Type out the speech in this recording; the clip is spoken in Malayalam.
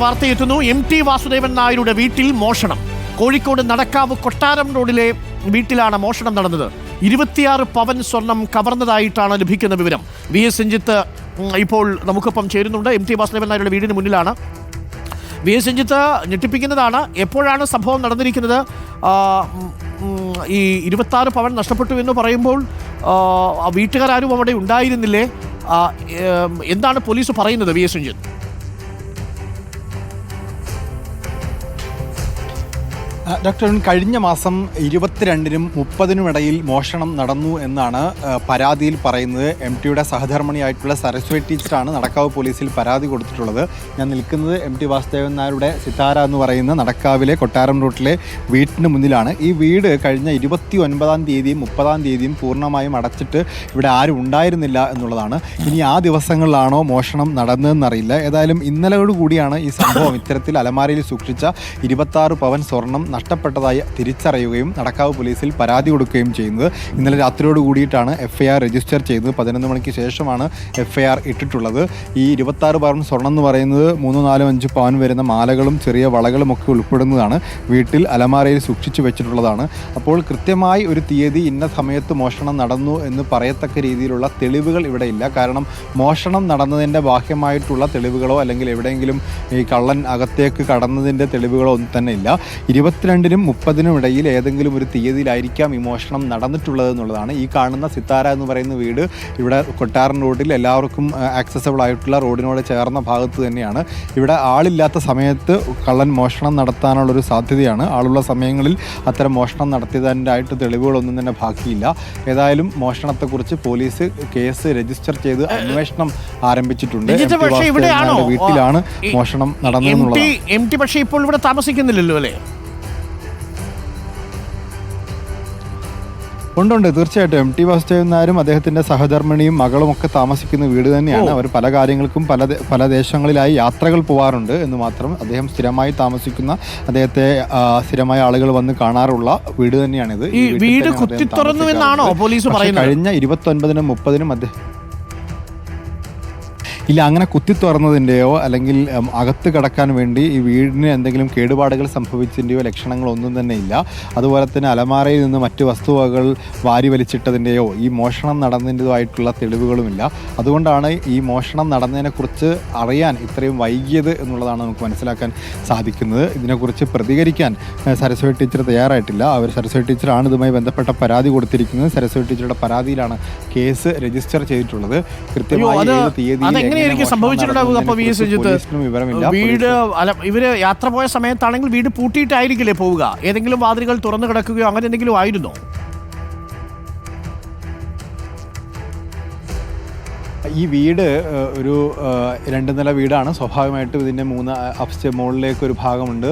വാർത്തയെത്തുന്നു. MT വാസുദേവൻ നായരുടെ വീട്ടിൽ മോഷണം. കോഴിക്കോട് നടക്കാവ് കൊട്ടാരം റോഡിലെ വീട്ടിലാണ് മോഷണം നടന്നത്. 26 പവൻ സ്വർണം കവർന്നതായിട്ടാണ് ലഭിക്കുന്ന വിവരം. VS രഞ്ജിത്ത് ഇപ്പോൾ നമുക്കൊപ്പം ചേരുന്നുണ്ട്. MT വാസുദേവൻ നായരുടെ വീടിന് മുന്നിലാണ്. VS രഞ്ജിത്ത്, ഞെട്ടിപ്പിക്കുന്നതാണ്. എപ്പോഴാണ് സംഭവം നടന്നിരിക്കുന്നത്? ഈ 26 പവൻ നഷ്ടപ്പെട്ടു എന്ന് പറയുമ്പോൾ വീട്ടുകാരും അവിടെ ഉണ്ടായിരുന്നില്ലേ? എന്താണ് പോലീസ് പറയുന്നത്? VS രഞ്ജിത്ത്. ഡോക്ടർ, കഴിഞ്ഞ മാസം 22-നും 30-നും ഇടയിൽ മോഷണം നടന്നു എന്നാണ് പരാതിയിൽ പറയുന്നത്. MTയുടെ സഹധർമ്മിണിയായിട്ടുള്ള സരസ്വതി ടീച്ചറാണ് നടക്കാവ് പോലീസിൽ പരാതി കൊടുത്തിട്ടുള്ളത്. ഞാൻ നിൽക്കുന്നത് MT വാസുദേവൻ നായരുടെ സിതാര എന്ന് പറയുന്ന നടക്കാവിലെ കൊട്ടാരം റോട്ടിലെ വീട്ടിന് മുന്നിലാണ്. ഈ വീട് കഴിഞ്ഞ 29-ാം തീയതിയും 30-ാം തീയതിയും പൂർണ്ണമായും അടച്ചിട്ട് ഇവിടെ ആരും ഉണ്ടായിരുന്നില്ല എന്നുള്ളതാണ്. ഇനി ആ ദിവസങ്ങളിലാണോ മോഷണം നടന്നതെന്നറിയില്ല. ഏതായാലും ഇന്നലെയോടുകൂടിയാണ് ഈ സംഭവം ഇത്തരത്തിൽ അലമാരയിൽ സൂക്ഷിച്ച 26 പവൻ സ്വർണം നഷ്ടപ്പെട്ടതായി തിരിച്ചറിയുകയും നടക്കാവ് പോലീസിൽ പരാതി കൊടുക്കുകയും ചെയ്യുന്നത്. ഇന്നലെ രാത്രിയോട് കൂടിയിട്ടാണ് FIR രജിസ്റ്റർ ചെയ്തത്. 11 മണിക്ക് ശേഷമാണ് FIR ഇട്ടിട്ടുള്ളത്. ഈ 26 പവൻ സ്വർണം എന്ന് പറയുന്നത് 3, 4, 5 പവൻ വരുന്ന മാലകളും ചെറിയ വളകളും ഒക്കെ ഉൾപ്പെടുന്നതാണ്. വീട്ടിൽ അലമാരയിൽ സൂക്ഷിച്ചു വെച്ചിട്ടുള്ളതാണ്. അപ്പോൾ കൃത്യമായി ഒരു തീയതി ഇന്ന സമയത്ത് മോഷണം നടന്നു എന്ന് പറയത്തക്ക രീതിയിലുള്ള തെളിവുകൾ ഇവിടെ ഇല്ല. കാരണം മോഷണം നടന്നതിൻ്റെ ബാഹ്യമായിട്ടുള്ള തെളിവുകളോ അല്ലെങ്കിൽ എവിടെയെങ്കിലും ഈ കള്ളൻ അകത്തേക്ക് കടന്നതിൻ്റെ തെളിവുകളോ ഒന്നും തന്നെ ഇല്ല. 22-നും 30-നും ഇടയിൽ ഏതെങ്കിലും ഒരു തീയതിയിലായിരിക്കാം ഈ മോഷണം നടന്നിട്ടുള്ളത് എന്നുള്ളതാണ്. ഈ കാണുന്ന സിത്താര എന്ന് പറയുന്ന വീട് ഇവിടെ കൊട്ടാരം റോഡിൽ എല്ലാവർക്കും ആക്സസബിൾ ആയിട്ടുള്ള റോഡിനോട് ചേർന്ന ഭാഗത്ത് തന്നെയാണ്. ഇവിടെ ആളില്ലാത്ത സമയത്ത് കള്ളൻ മോഷണം നടത്താനുള്ളൊരു സാധ്യതയാണ്. ആളുള്ള സമയങ്ങളിൽ അത്തരം മോഷണം നടത്തിയതിൻ്റെതായിട്ട് തെളിവുകളൊന്നും തന്നെ ബാക്കിയില്ല. ഏതായാലും മോഷണത്തെക്കുറിച്ച് പോലീസ് കേസ് രജിസ്റ്റർ ചെയ്ത് അന്വേഷണം ആരംഭിച്ചിട്ടുണ്ട്. വീട്ടിലാണ് മോഷണം നടന്നതെന്നുള്ളത്. പക്ഷേ ഇപ്പോൾ ഇവിടെ താമസിക്കുന്നില്ലല്ലോ അല്ലേ? ഉണ്ട്, തീർച്ചയായിട്ടും. MT വാസുദേവൻ നായരും അദ്ദേഹത്തിൻ്റെ സഹധർമ്മിണിയും മകളും ഒക്കെ താമസിക്കുന്ന വീട് തന്നെയാണ്. അവർ പല കാര്യങ്ങൾക്കും പല ദേശങ്ങളിലായി യാത്രകൾ പോകാറുണ്ട് എന്ന് മാത്രം. അദ്ദേഹം സ്ഥിരമായി താമസിക്കുന്ന, അദ്ദേഹത്തെ സ്ഥിരമായ ആളുകൾ വന്ന് കാണാറുള്ള വീട് തന്നെയാണിത്. ഈ വീട് കുത്തി തുറന്നു എന്നാണോ പോലീസ് പറയുന്നത്? കഴിഞ്ഞ 29-നും 30-നും അദ്ദേഹം ഇല്ല, അങ്ങനെ കുത്തി തുറന്നതിൻ്റെയോ അല്ലെങ്കിൽ അകത്ത് കടക്കാൻ വേണ്ടി ഈ വീടിന് എന്തെങ്കിലും കേടുപാടുകൾ സംഭവിച്ചതിൻ്റെയോ ലക്ഷണങ്ങളൊന്നും തന്നെ ഇല്ല. അതുപോലെ തന്നെ അലമാരയിൽ നിന്ന് മറ്റ് വസ്തുവകൾ വാരി വലിച്ചിട്ടതിൻ്റെയോ ഈ മോഷണം നടന്നതിൻ്റെതോ ആയിട്ടുള്ള തെളിവുകളുമില്ല. അതുകൊണ്ടാണ് ഈ മോഷണം നടന്നതിനെക്കുറിച്ച് അറിയാൻ ഇത്രയും വൈകിയത് എന്നുള്ളതാണ് നമുക്ക് മനസ്സിലാക്കാൻ സാധിക്കുന്നത്. ഇതിനെക്കുറിച്ച് പ്രതികരിക്കാൻ സരസ്വതി ടീച്ചർ തയ്യാറായിട്ടില്ല. സരസ്വതി ടീച്ചറാണ് ഇതുമായി ബന്ധപ്പെട്ട പരാതി കൊടുത്തിരിക്കുന്നത്. സരസ്വതി ടീച്ചറുടെ പരാതിയിലാണ് കേസ് രജിസ്റ്റർ ചെയ്തിട്ടുള്ളത്. കൃത്യമായി തീയതി സംഭവിച്ചിട്ടുണ്ടാവുക. അപ്പോൾ VS രഞ്ജിത്ത്, വീട് ഇവര് യാത്ര പോയ സമയത്താണെങ്കിൽ വീട് പൂട്ടിയിട്ടായിരിക്കില്ലേ പോവുക? ഏതെങ്കിലും വാതിലുകൾ തുറന്നു കിടക്കുകയോ അങ്ങനെ എന്തെങ്കിലും ആയിരുന്നോ? ഈ വീട് ഒരു 2 നില വീടാണ്. സ്വാഭാവികമായിട്ടും ഇതിൻ്റെ 3 മുകളിലേക്ക് ഒരു ഭാഗമുണ്ട്.